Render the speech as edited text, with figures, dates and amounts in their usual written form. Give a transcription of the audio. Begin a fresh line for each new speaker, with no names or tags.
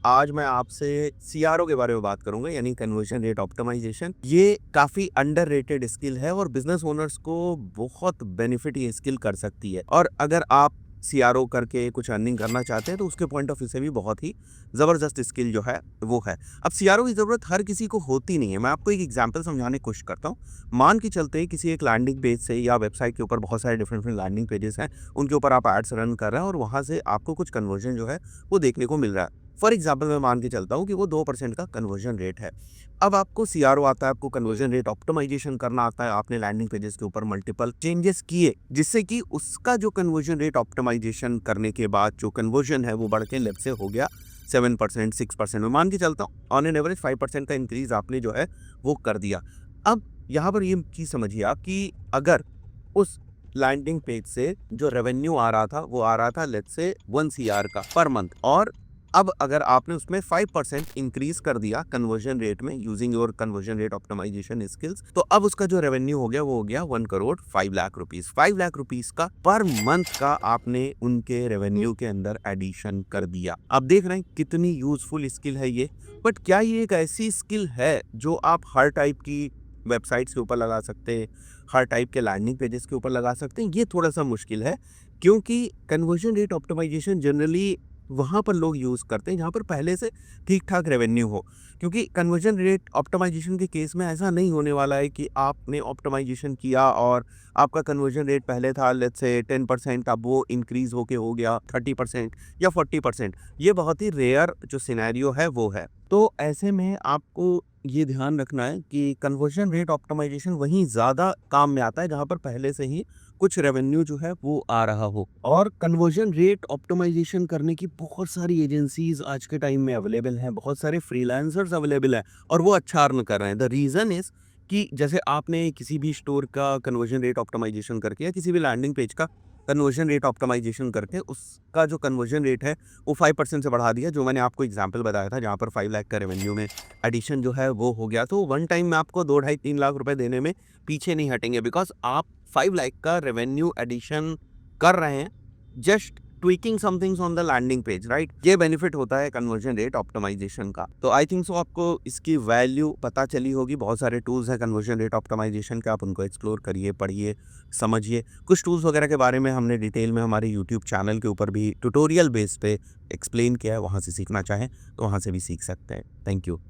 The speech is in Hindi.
आज मैं आपसे सीआरओ के बारे में बात करूँगा यानी कन्वर्जन रेट ऑप्टिमाइज़ेशन। ये काफ़ी अंडररेटेड स्किल है और बिज़नेस ओनर्स को बहुत बेनिफिट ये स्किल कर सकती है। और अगर आप सीआरओ करके कुछ अर्निंग करना चाहते हैं तो उसके पॉइंट ऑफ व्यू से भी बहुत ही ज़बरदस्त स्किल जो है वो है। अब सीआरओ की ज़रूरत हर किसी को होती नहीं है। मैं आपको एक एग्जांपल समझाने की कोशिश करता हूँ। मान के चलते हैं किसी एक लैंडिंग पेज से या वेबसाइट के ऊपर बहुत सारे डिफरेंट लैंडिंग पेजेस हैं, उनके ऊपर आप एड्स रन कर रहे हैं और वहाँ से आपको कुछ कन्वर्जन जो है वो देखने को मिल रहा है। फॉर एग्जाम्पल मैं मान के चलता हूँ कि वो 2% का कन्वर्जन रेट है। अब आपको सीआरओ आता है, आपको कन्वर्जन रेट ऑप्टिमाइजेशन करना आता है, आपने लैंडिंग पेजेस के ऊपर मल्टीपल चेंजेस किए जिससे कि उसका जो कन्वर्जन रेट ऑप्टिमाइजेशन करने के बाद जो कन्वर्जन है वो बढ़ के लेफ्ट से हो गया 7%, 6%। मैं मान के चलता हूँ ऑन एन एवरेज 5% का इंक्रीज आपने जो है वो कर दिया। अब यहाँ पर ये चीज़ समझिए आप कि अगर उस लैंडिंग पेज से जो रेवेन्यू आ रहा था वो आ रहा था लेट्स से 1 सीआर का पर मंथ, और अब अगर आपने उसमें 5% इंक्रीज कर दिया कन्वर्जन रेट में using your conversion rate optimisation skills, तो अब उसका जो रेवेन्यू हो गया वो हो गया 1 करोड़ 5 लाख रुपीस। 5 लाख रुपीस का पर मंथ का आपने उनके रेवेन्यू के अंदर एडिशन कर दिया। आप देख रहे हैं कितनी यूजफुल स्किल है ये। बट क्या ये एक ऐसी स्किल है जो आप हर टाइप की वेबसाइट्स के ऊपर लगा सकते हैं, हर टाइप के लैंडिंग पेजेस के ऊपर लगा सकते हैं? ये थोड़ा सा मुश्किल है क्योंकि कन्वर्जन रेट ऑप्टिमाइजेशन जनरली वहाँ पर लोग यूज़ करते हैं जहाँ पर पहले से ठीक ठाक रेवेन्यू हो। क्योंकि कन्वर्जन रेट ऑप्टिमाइजेशन के केस में ऐसा नहीं होने वाला है कि आपने ऑप्टिमाइजेशन किया और आपका कन्वर्जन रेट पहले था लेट्स से 10%, अब वो इंक्रीज होके हो गया 30% या 40%। ये बहुत ही रेयर जो सिनेरियो है वो है। तो ऐसे में आपको ये ध्यान रखना है कि कन्वर्जन रेट ऑप्टिमाइजेशन वहीं ज़्यादा काम में आता है जहाँ पर पहले से ही कुछ रेवेन्यू जो है वो आ रहा हो। और कन्वर्जन रेट ऑप्टिमाइजेशन करने की बहुत सारी एजेंसीज आज के टाइम में अवेलेबल हैं, बहुत सारे फ्रीलांसर्स अवेलेबल हैं और वो अच्छा अर्न कर रहे हैं। द रीज़न इज़ कि जैसे आपने किसी भी स्टोर का कन्वर्जन रेट ऑप्टिमाइजेशन करके या किसी भी लैंडिंग पेज का कन्वर्जन रेट ऑप्टिमाइजेशन करके उसका जो कन्वर्जन रेट है वो 5% से बढ़ा दिया, जो मैंने आपको एग्जांपल बताया था जहाँ पर 5 लाख का रेवेन्यू में एडिशन जो है वो हो गया। तो वन टाइम में आपको 2 ढाई 3 लाख रुपए देने में पीछे नहीं हटेंगे बिकॉज़ आप 5 लाख का रेवेन्यू एडिशन कर रहे हैं just tweaking somethings on the landing page, right? ये बेनिफिट होता है कन्वर्जन रेट ऑप्टिमाइजेशन का। तो आई थिंक सो आपको इसकी वैल्यू पता चली होगी। बहुत सारे टूल्स हैं कन्वर्जन रेट ऑप्टिमाइजेशन के, आप उनको एक्सप्लोर करिए, पढ़िए, समझिए। कुछ टूल्स वगैरह के बारे में हमने डिटेल में हमारे यूट्यूब चैनल के ऊपर भी ट्यूटोरियल बेस पे एक्सप्लेन किया है, वहाँ से सीखना चाहें तो वहाँ से भी सीख सकते हैं। Thank you.